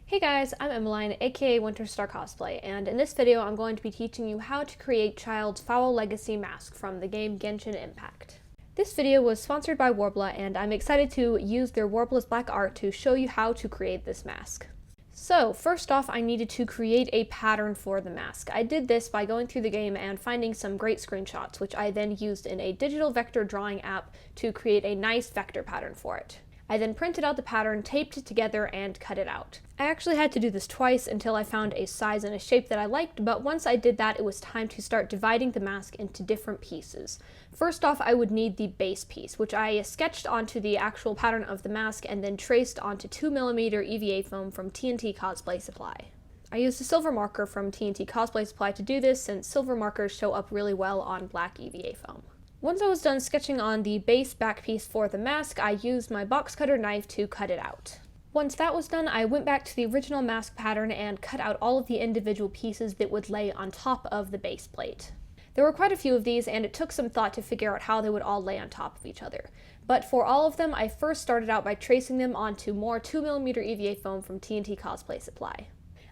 Hey guys, I'm Emiline, aka Winterstar Cosplay, and in this video I'm going to be teaching you how to create Childe's Foul Legacy mask from the game Genshin Impact. This video was sponsored by Worbla, and I'm excited to use their Worbla's black art to show you how to create this mask. So, first off, I needed to create a pattern for the mask. I did this by going through the game and finding some great screenshots, which I then used in a digital vector drawing app to create a nice vector pattern for it. I then printed out the pattern, taped it together, and cut it out. I actually had to do this twice until I found a size and a shape that I liked, but once I did that, it was time to start dividing the mask into different pieces. First off, I would need the base piece, which I sketched onto the actual pattern of the mask and then traced onto 2mm EVA foam from TNT Cosplay Supply. I used a silver marker from TNT Cosplay Supply to do this, since silver markers show up really well on black EVA foam. Once I was done sketching on the base back piece for the mask, I used my box cutter knife to cut it out. Once that was done, I went back to the original mask pattern and cut out all of the individual pieces that would lay on top of the base plate. There were quite a few of these, and it took some thought to figure out how they would all lay on top of each other. But for all of them, I first started out by tracing them onto more 2mm EVA foam from TNT Cosplay Supply.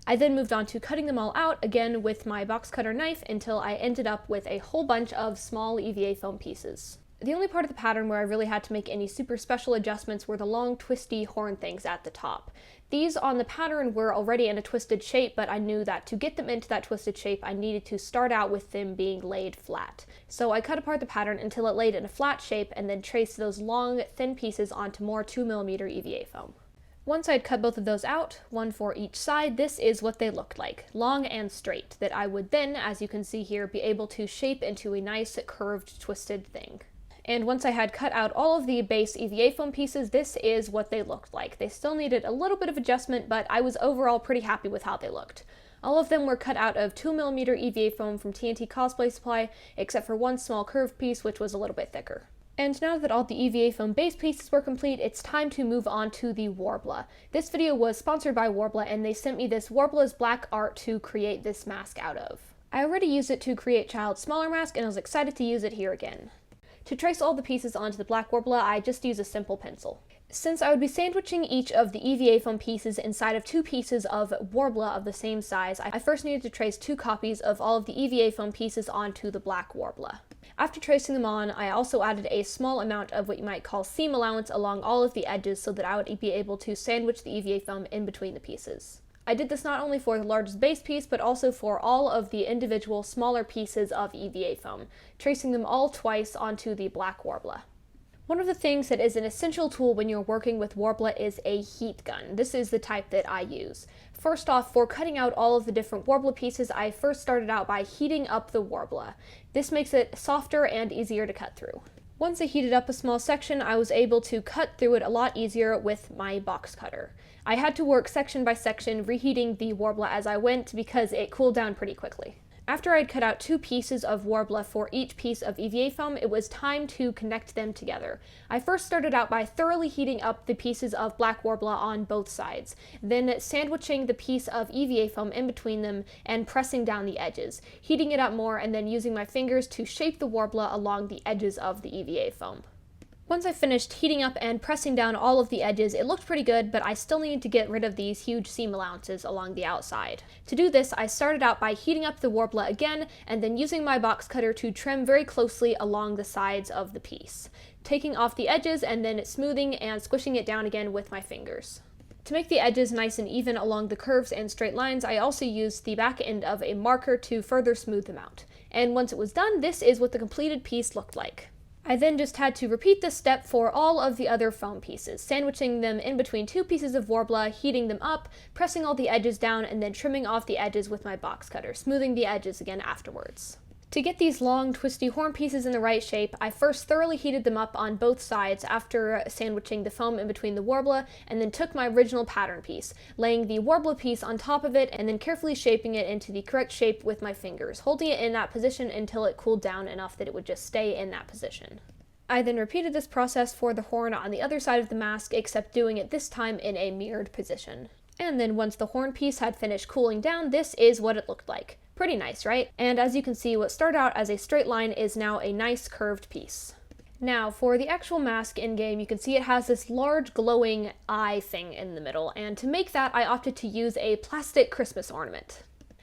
I then moved on to cutting them all out, again with my box cutter knife, until I ended up with a whole bunch of small EVA foam pieces. The only part of the pattern where I really had to make any super special adjustments were the long twisty horn things at the top. These on the pattern were already in a twisted shape, but I knew that to get them into that twisted shape, I needed to start out with them being laid flat. So I cut apart the pattern until it laid in a flat shape and then traced those long, thin pieces onto more 2mm EVA foam. Once I'd cut both of those out, one for each side, this is what they looked like, long and straight, that I would then, as you can see here, be able to shape into a nice curved, twisted thing. And once I had cut out all of the base EVA foam pieces, this is what they looked like. They still needed a little bit of adjustment, but I was overall pretty happy with how they looked. All of them were cut out of 2mm EVA foam from TNT Cosplay Supply, except for one small curved piece, which was a little bit thicker. And now that all the EVA foam base pieces were complete, it's time to move on to the Worbla. This video was sponsored by Worbla, and they sent me this Worbla's black art to create this mask out of. I already used it to create Childe's smaller mask, and I was excited to use it here again. To trace all the pieces onto the black Worbla, I just used a simple pencil. Since I would be sandwiching each of the EVA foam pieces inside of two pieces of Worbla of the same size, I first needed to trace two copies of all of the EVA foam pieces onto the black Worbla. After tracing them on, I also added a small amount of what you might call seam allowance along all of the edges so that I would be able to sandwich the EVA foam in between the pieces. I did this not only for the largest base piece, but also for all of the individual smaller pieces of EVA foam, tracing them all twice onto the black Worbla. One of the things that is an essential tool when you're working with Worbla is a heat gun. This is the type that I use. First off, for cutting out all of the different Worbla pieces, I first started out by heating up the Worbla. This makes it softer and easier to cut through. Once I heated up a small section, I was able to cut through it a lot easier with my box cutter. I had to work section by section, reheating the Worbla as I went because it cooled down pretty quickly. After I'd cut out two pieces of Worbla for each piece of EVA foam, it was time to connect them together. I first started out by thoroughly heating up the pieces of black Worbla on both sides, then sandwiching the piece of EVA foam in between them and pressing down the edges, heating it up more and then using my fingers to shape the Worbla along the edges of the EVA foam. Once I finished heating up and pressing down all of the edges, it looked pretty good, but I still needed to get rid of these huge seam allowances along the outside. To do this, I started out by heating up the Worbla again, and then using my box cutter to trim very closely along the sides of the piece, taking off the edges and then smoothing and squishing it down again with my fingers. To make the edges nice and even along the curves and straight lines, I also used the back end of a marker to further smooth them out. And once it was done, this is what the completed piece looked like. I then just had to repeat this step for all of the other foam pieces, sandwiching them in between two pieces of Worbla, heating them up, pressing all the edges down, and then trimming off the edges with my box cutter, smoothing the edges again afterwards. To get these long, twisty horn pieces in the right shape, I first thoroughly heated them up on both sides after sandwiching the foam in between the Worbla, and then took my original pattern piece, laying the Worbla piece on top of it, and then carefully shaping it into the correct shape with my fingers, holding it in that position until it cooled down enough that it would just stay in that position. I then repeated this process for the horn on the other side of the mask, except doing it this time in a mirrored position. And then once the horn piece had finished cooling down, this is what it looked like. Pretty nice, right? And as you can see, what started out as a straight line is now a nice curved piece. Now, for the actual mask in-game, you can see it has this large glowing eye thing in the middle, and to make that, I opted to use a plastic Christmas ornament.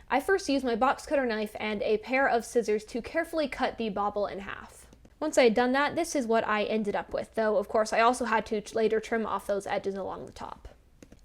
I first used my box cutter knife and a pair of scissors to carefully cut the bobble in half. Once I had done that, this is what I ended up with, though of course I also had to later trim off those edges along the top.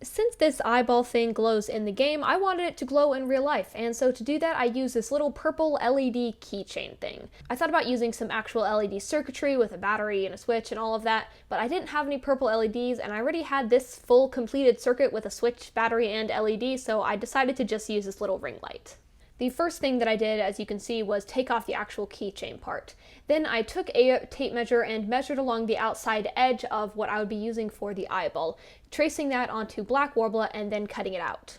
Since this eyeball thing glows in the game, I wanted it to glow in real life, and so to do that I used this little purple LED keychain thing. I thought about using some actual LED circuitry with a battery and a switch and all of that, but I didn't have any purple LEDs and I already had this full completed circuit with a switch, battery, and LED, so I decided to just use this little ring light. The first thing that I did, as you can see, was take off the actual keychain part. Then I took a tape measure and measured along the outside edge of what I would be using for the eyeball, tracing that onto black Worbla and then cutting it out.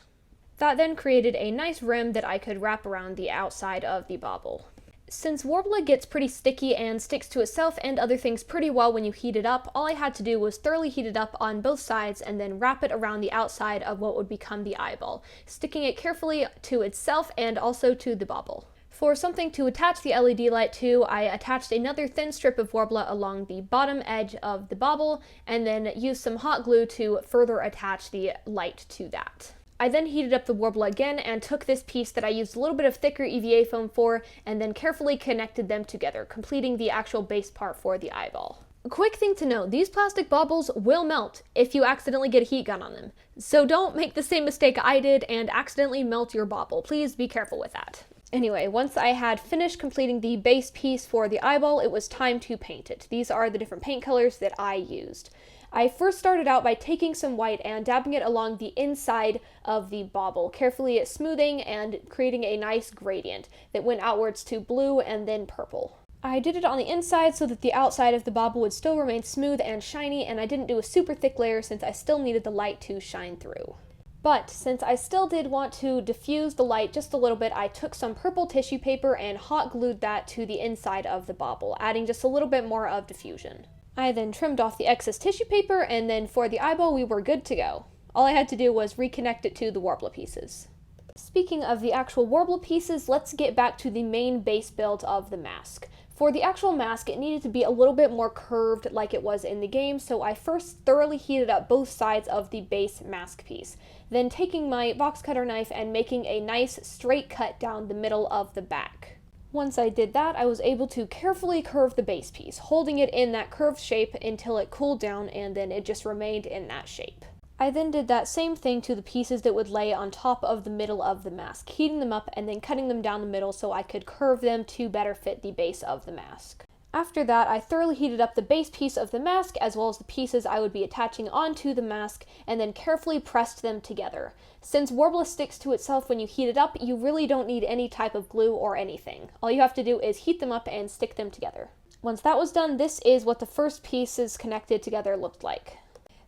That then created a nice rim that I could wrap around the outside of the bobble. Since Worbla gets pretty sticky and sticks to itself and other things pretty well when you heat it up, all I had to do was thoroughly heat it up on both sides and then wrap it around the outside of what would become the eyeball, sticking it carefully to itself and also to the bobble. For something to attach the LED light to, I attached another thin strip of Worbla along the bottom edge of the bobble and then used some hot glue to further attach the light to that. I then heated up the Worbla again and took this piece that I used a little bit of thicker EVA foam for and then carefully connected them together, completing the actual base part for the eyeball. A quick thing to note, these plastic baubles will melt if you accidentally get a heat gun on them. So don't make the same mistake I did and accidentally melt your bauble. Please be careful with that. Anyway, once I had finished completing the base piece for the eyeball, it was time to paint it. These are the different paint colors that I used. I first started out by taking some white and dabbing it along the inside of the bobble, carefully smoothing and creating a nice gradient that went outwards to blue and then purple. I did it on the inside so that the outside of the bobble would still remain smooth and shiny, and I didn't do a super thick layer since I still needed the light to shine through. But since I still did want to diffuse the light just a little bit, I took some purple tissue paper and hot glued that to the inside of the bobble, adding just a little bit more of diffusion. I then trimmed off the excess tissue paper, and then for the eyeball we were good to go. All I had to do was reconnect it to the Worbla pieces. Speaking of the actual Worbla pieces, let's get back to the main base build of the mask. For the actual mask, it needed to be a little bit more curved like it was in the game, so I first thoroughly heated up both sides of the base mask piece, then taking my box cutter knife and making a nice straight cut down the middle of the back. Once I did that, I was able to carefully curve the base piece, holding it in that curved shape until it cooled down, and then it just remained in that shape. I then did that same thing to the pieces that would lay on top of the middle of the mask, heating them up and then cutting them down the middle so I could curve them to better fit the base of the mask. After that, I thoroughly heated up the base piece of the mask as well as the pieces I would be attaching onto the mask and then carefully pressed them together. Since Worbla sticks to itself when you heat it up, you really don't need any type of glue or anything. All you have to do is heat them up and stick them together. Once that was done, this is what the first pieces connected together looked like.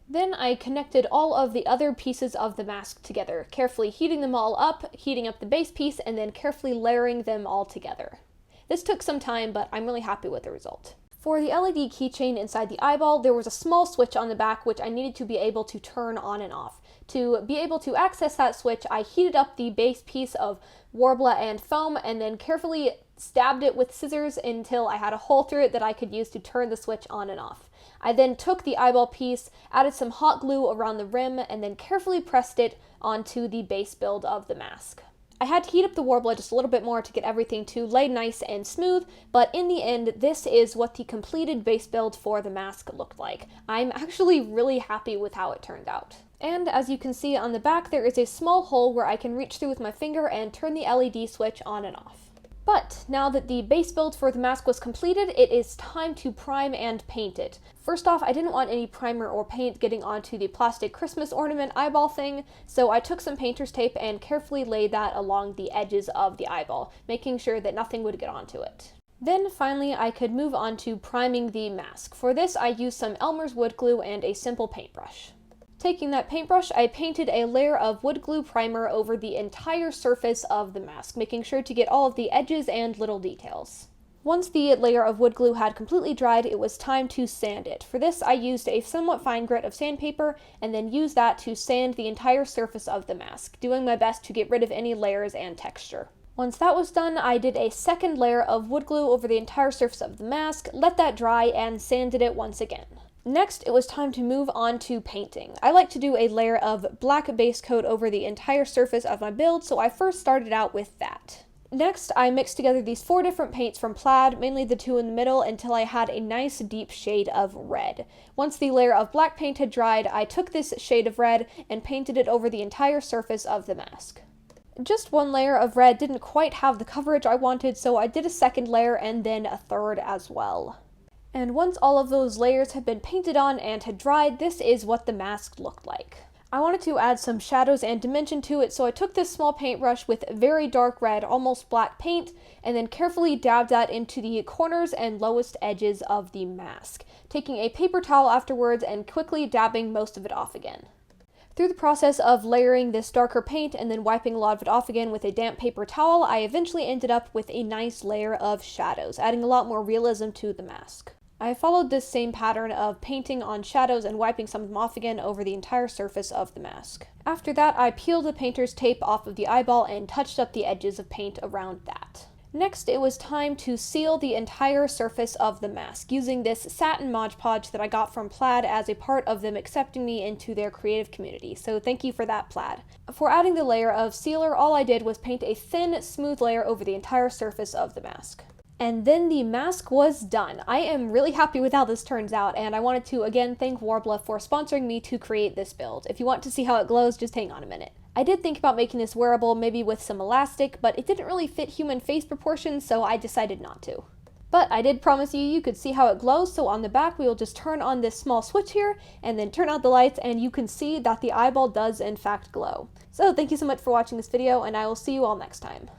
Then I connected all of the other pieces of the mask together, carefully heating them all up, heating up the base piece, and then carefully layering them all together. This took some time, but I'm really happy with the result. For the LED keychain inside the eyeball, there was a small switch on the back which I needed to be able to turn on and off. To be able to access that switch, I heated up the base piece of Worbla and foam and then carefully stabbed it with scissors until I had a hole through it that I could use to turn the switch on and off. I then took the eyeball piece, added some hot glue around the rim, and then carefully pressed it onto the base build of the mask. I had to heat up the Worbla just a little bit more to get everything to lay nice and smooth, but in the end, this is what the completed base build for the mask looked like. I'm actually really happy with how it turned out. And as you can see on the back, there is a small hole where I can reach through with my finger and turn the LED switch on and off. But now that the base build for the mask was completed, it is time to prime and paint it. First off, I didn't want any primer or paint getting onto the plastic Christmas ornament eyeball thing, so I took some painter's tape and carefully laid that along the edges of the eyeball, making sure that nothing would get onto it. Then finally I could move on to priming the mask. For this I used some Elmer's wood glue and a simple paintbrush. Taking that paintbrush, I painted a layer of wood glue primer over the entire surface of the mask, making sure to get all of the edges and little details. Once the layer of wood glue had completely dried, it was time to sand it. For this, I used a somewhat fine grit of sandpaper and then used that to sand the entire surface of the mask, doing my best to get rid of any layers and texture. Once that was done, I did a second layer of wood glue over the entire surface of the mask, let that dry, and sanded it once again. Next, it was time to move on to painting. I like to do a layer of black base coat over the entire surface of my build, so I first started out with that. Next, I mixed together these 4 different paints from Plaid, mainly the 2 in the middle, until I had a nice deep shade of red. Once the layer of black paint had dried, I took this shade of red and painted it over the entire surface of the mask. Just one layer of red didn't quite have the coverage I wanted, so I did a second layer and then a third as well. And once all of those layers had been painted on and had dried, this is what the mask looked like. I wanted to add some shadows and dimension to it, so I took this small paintbrush with very dark red, almost black paint, and then carefully dabbed that into the corners and lowest edges of the mask, taking a paper towel afterwards and quickly dabbing most of it off again. Through the process of layering this darker paint and then wiping a lot of it off again with a damp paper towel, I eventually ended up with a nice layer of shadows, adding a lot more realism to the mask. I followed this same pattern of painting on shadows and wiping some of them off again over the entire surface of the mask. After that, I peeled the painter's tape off of the eyeball and touched up the edges of paint around that. Next, it was time to seal the entire surface of the mask, using this satin Mod Podge that I got from Plaid as a part of them accepting me into their creative community, so thank you for that, Plaid. For adding the layer of sealer, all I did was paint a thin, smooth layer over the entire surface of the mask. And then the mask was done. I am really happy with how this turns out, and I wanted to again thank Worbla for sponsoring me to create this build. If you want to see how it glows, just hang on a minute. I did think about making this wearable, maybe with some elastic, but it didn't really fit human face proportions, so I decided not to. But I did promise you could see how it glows, so on the back we will just turn on this small switch here, and then turn out the lights, and you can see that the eyeball does in fact glow. So thank you so much for watching this video, and I will see you all next time.